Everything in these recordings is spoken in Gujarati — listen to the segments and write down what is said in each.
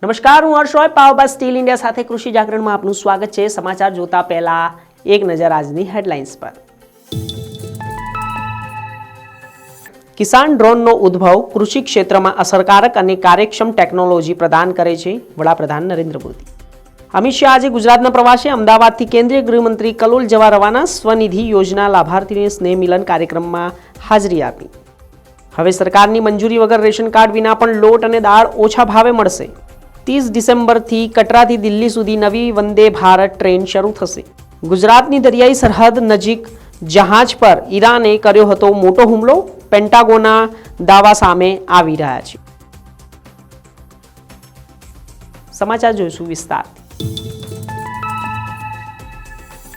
નમસ્કાર, હું હર્ષ રોય, પાવરબાઝ સ્ટીલ ઇન્ડિયા સાથે કૃષિ જાગરણમાં આપનું સ્વાગત છે। સમાચાર જોતા પહેલા એક નજર આજની હેડલાઇન્સ પર। કિસાન ડ્રોનનો ઉદ્ભવ કૃષિ ક્ષેત્રમાં અસરકારક અને કાર્યક્ષમ ટેકનોલોજી પ્રદાન કરે છે, વડાપ્રધાન નરેન્દ્ર મોદી। અમિત શાહ આજે ગુજરાતના પ્રવાસે અમદાવાદથી કેન્દ્રીય ગૃહમંત્રી કલોલ જવા રવાના। સ્વનિધિ યોજના લાભાર્થીને સ્નેહ મિલન કાર્યક્રમમાં હાજરી આપી। હવે સરકારની મંજૂરી વગર રેશન કાર્ડ વિના પણ લોટ અને દાળ ઓછા ભાવે મળશે। 30 ડિસેમ્બરથી કટરાથી દિલ્હી સુધી નવી વંદે ભારત ટ્રેન શરૂ થશે। ગુજરાતની દરિયાઈ સરહદ નજીક જહાજ પર ઈરાને કર્યો હતો મોટો હુમલો। પેન્ટાગોનના દાવા સામે આવી રહ્યા છે। સમાચાર જોઈશું વિસ્તારથી।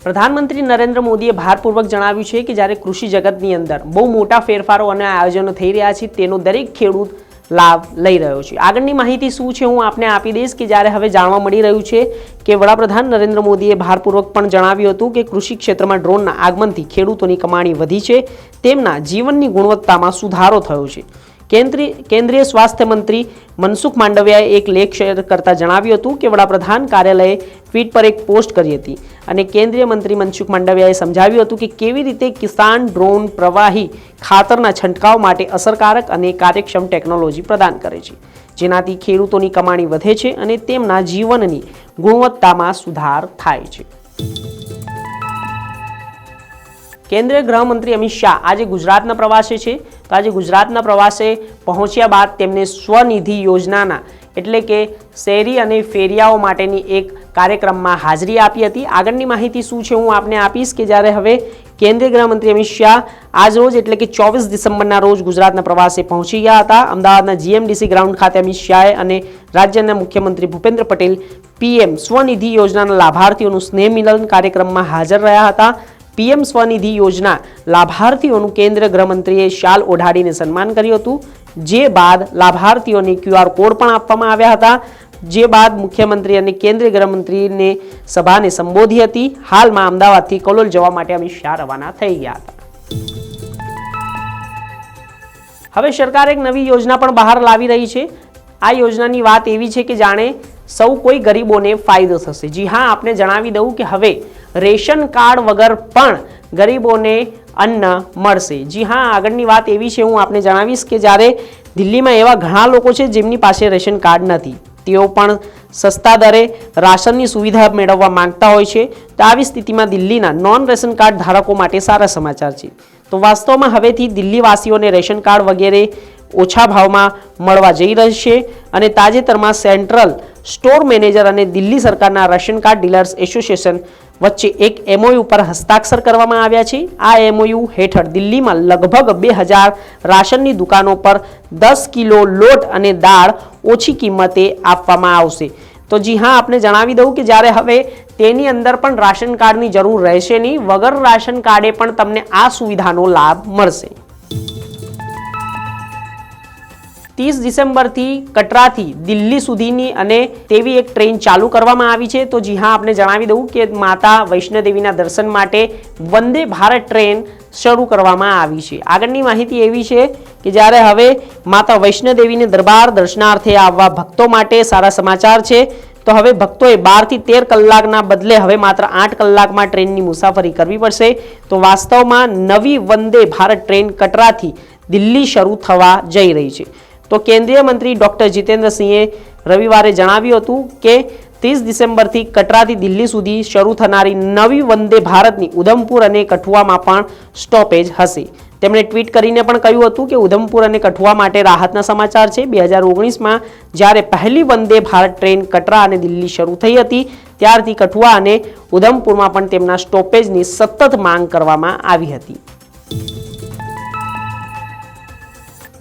પ્રધાનમંત્રી નરેન્દ્ર મોદીએ ભારપૂર્વક જણાવ્યું છે કે જ્યારે કૃષિ જગતની અંદર બહુ મોટા ફેરફારો અને આયોજનો થઈ રહ્યા છે, તેનો દરેક ખેડૂત લાભ લઈ રહ્યો છે। આગળની માહિતી શું છે હું આપને આપી દઈશ કે જ્યારે હવે જાણવા મળી રહ્યું છે કે વડાપ્રધાન નરેન્દ્ર મોદીએ ભારપૂર્વક પણ જણાવ્યું હતું કે કૃષિ ક્ષેત્રમાં ડ્રોનના આગમનથી ખેડૂતોની કમાણી વધી છે, તેમના જીવનની ગુણવત્તામાં સુધારો થયો છે। કેન્દ્રીય સ્વાસ્થ્ય મંત્રી મનસુખ માંડવિયાએ એક લેખ શેર કરતા જણાવ્યું હતું કે વડાપ્રધાન કાર્યાલયે ટ્વીટ પર એક પોસ્ટ કરી હતી અને કેન્દ્રીય મંત્રી મનસુખ માંડવિયાએ સમજાવ્યું હતું કે કેવી રીતે કિસાન ડ્રોન પ્રવાહી ખાતરના છંટકાવ માટે અસરકારક અને કાર્યક્ષમ ટેકનોલોજી પ્રદાન કરે છે, જેનાથી ખેડૂતોની કમાણી વધે છે અને તેમના જીવનની ગુણવત્તામાં સુધાર થાય છે। કેન્દ્રીય ગૃહમંત્રી અમિત શાહ આજે ગુજરાતના પ્રવાસે છે। તો આજે ગુજરાતના પ્રવાસે પહોંચ્યા બાદ તેમને સ્વનિધિ યોજનાના એટલે કે શેરી અને ફેરિયાઓ માટેની એક કાર્યક્રમમાં હાજરી આપી હતી। આગળની માહિતી શું છે હું આપને આપીશ કે જ્યારે હવે કેન્દ્રીય ગૃહમંત્રી અમિત શાહ આજ રોજ એટલે કે 24 ડિસેમ્બરના રોજ ગુજરાતના પ્રવાસે પહોંચી ગયા હતા। અમદાવાદના જીએમડીસી ગ્રાઉન્ડ ખાતે અમિત શાહ અને રાજ્યના મુખ્યમંત્રી ભૂપેન્દ્ર પટેલ પીએમ સ્વનિધિ યોજનાના લાભાર્થીઓનું સ્નેહ મિલન કાર્યક્રમમાં હાજર રહ્યા હતા। પીએમ સ્વનિધિ યોજના લાભાર્થીઓનું કેન્દ્રીય ગૃહમંત્રીએ શાલ ઓઢાડીને સન્માન કર્યું હતું, જે બાદ લાભાર્થીઓને QR કોડ પણ આપવામાં આવ્યા હતા, જે બાદ મુખ્યમંત્રી અને કેન્દ્રીય ગૃહમંત્રીને સભાને સંબોધી હતી। હાલમાં અમદાવાદથી કલોલ જવા માટે અમિત શાહ રવાના થઈ ગયા હતા। હવે સરકાર એક નવી યોજના પણ બહાર લાવી રહી છે। આ યોજનાની વાત એવી છે કે જાણે સૌ કોઈ ગરીબોને ફાયદો થશે। જી હા, આપને જણાવી દઉં કે હવે રેશન કાર્ડ વગર પણ ગરીબોને અન્ન મળશે। જી હા, આગળની વાત એવી છે હું આપને જણાવીશ કે જ્યારે દિલ્હીમાં એવા ઘણા લોકો છે જેમની પાસે રેશન કાર્ડ નથી, તેઓ પણ સસ્તા દરે રાશનની સુવિધા મેળવવા માંગતા હોય છે। તો આવી સ્થિતિમાં દિલ્હીના નોન રેશન કાર્ડ ધારકો માટે સારા સમાચાર છે। તો વાસ્તવમાં હવેથી દિલ્હીવાસીઓને રેશન કાર્ડ વગેરે ઓછા ભાવમાં મળવા જઈ રહેશે અને તાજેતરમાં સેન્ટ્રલ સ્ટોર મેનેજર અને દિલ્હી સરકારના રેશન કાર્ડ ડીલર્સ એસોસિએશન વચ્ચે એક MOU પર હસ્તાક્ષર કરવામાં આવ્યા છે। આ MOU હેઠળ દિલ્હીમાં લગભગ 2000 રાશનની દુકાનો પર 10 કિલો લોટ અને દાળ ઓછી કિંમતે આપવામાં આવશે। તો જી હા, આપને જણાવી દઉં કે જ્યારે હવે તેની અંદર પણ રાશન કાર્ડની જરૂર રહેશે નહીં, વગર રાશન કાર્ડે પણ તમને આ સુવિધાનો લાભ મળશે। 30 ડિસેમ્બરથી કટરાથી દિલ્હી સુધીની અને તેવી એક ટ્રેન ચાલુ કરવામાં આવી છે। તો જી હા, આપને જણાવી દઉં કે માતા વૈષ્ણોદેવીના દર્શન માટે વંદે ભારત ટ્રેન શરૂ કરવામાં આવી છે। આગળની માહિતી એવી છે કે જ્યારે હવે માતા વૈષ્ણોદેવીને દરબાર દર્શનાર્થે આવવા ભક્તો માટે સારા સમાચાર છે। તો હવે ભક્તોએ 12 થી 13 કલાકના બદલે હવે માત્ર 8 કલાકમાં ટ્રેનની મુસાફરી કરવી પડશે। તો વાસ્તવમાં નવી વંદે ભારત ટ્રેન કટરાથી દિલ્હી શરૂ થવા જઈ રહી છે। તો કેન્દ્રીય મંત્રી ડોક્ટર જીતેન્દ્રસિંહે રવિવારે જણાવ્યું હતું કે 30 ડિસેમ્બરથી કટરાથી દિલ્હી સુધી શરૂ થનારી નવી વંદે ભારતની ઉધમપુર અને કઠુઆમાં પણ સ્ટોપેજ હશે। તેમણે ટ્વીટ કરીને પણ કહ્યું હતું કે ઉધમપુર અને કઠુઆ માટે રાહતના સમાચાર છે। 2019માં જ્યારે પહેલી વંદે ભારત ટ્રેન કટરા અને દિલ્હી શરૂ થઈ હતી, ત્યારથી કઠુઆ અને ઉધમપુરમાં પણ તેમના સ્ટોપેજની સતત માંગ કરવામાં આવી હતી।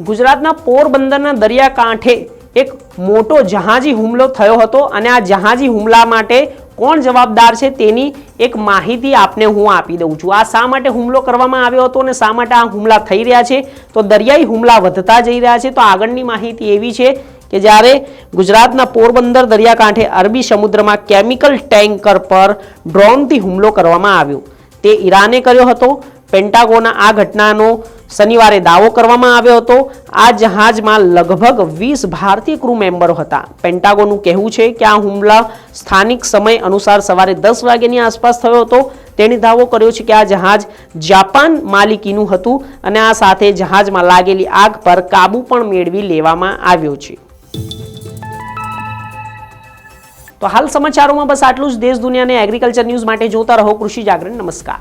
ગુજરાતના પોરબંદરના દરિયાકાંઠે એક મોટો જહાજી હુમલો થયો હતો અને આ જહાજી હુમલા માટે કોણ જવાબદાર છે તેની એક માહિતી આપને હું આપી દઉં છું। આ શા માટે હુમલો કરવામાં આવ્યો હતો અને શા માટે આ હુમલા થઈ રહ્યા છે? તો દરિયાઈ હુમલા વધતા જઈ રહ્યા છે। તો આગળની માહિતી એવી છે કે જ્યારે ગુજરાતના પોરબંદર દરિયાકાંઠે અરબી સમુદ્રમાં કેમિકલ ટેન્કર પર ડ્રોનથી હુમલો કરવામાં આવ્યો, તે ઈરાને કર્યો હતો। પેન્ટાગોનના આ ઘટનાનો શનિવારે દાવો કરવામાં આવ્યો હતો. આ જહાજમાં લગભગ 20 ભારતીય ક્રૂ મેમ્બરો હતા. પેન્ટાગોનનું કહેવું છે કે આ હુમલા સ્થાનિક સમય અનુસાર સવારે 10 વાગ્યાની આસપાસ થયો હતો. તેણે દાવો કર્યો છે કે આ જહાજ જાપાન માલિકીનું હતું અને આ સાથે જહાજમાં લાગેલી આગ પર કાબુ પણ મેળવી લેવામાં આવ્યો છે. તો હાલ સમાચારોમાં બસ આટલું જ. દેશ દુનિયા અને એગ્રીકલ્ચર ન્યૂઝ માટે જોતા રહો કૃષિ જાગરણ. નમસ્કાર.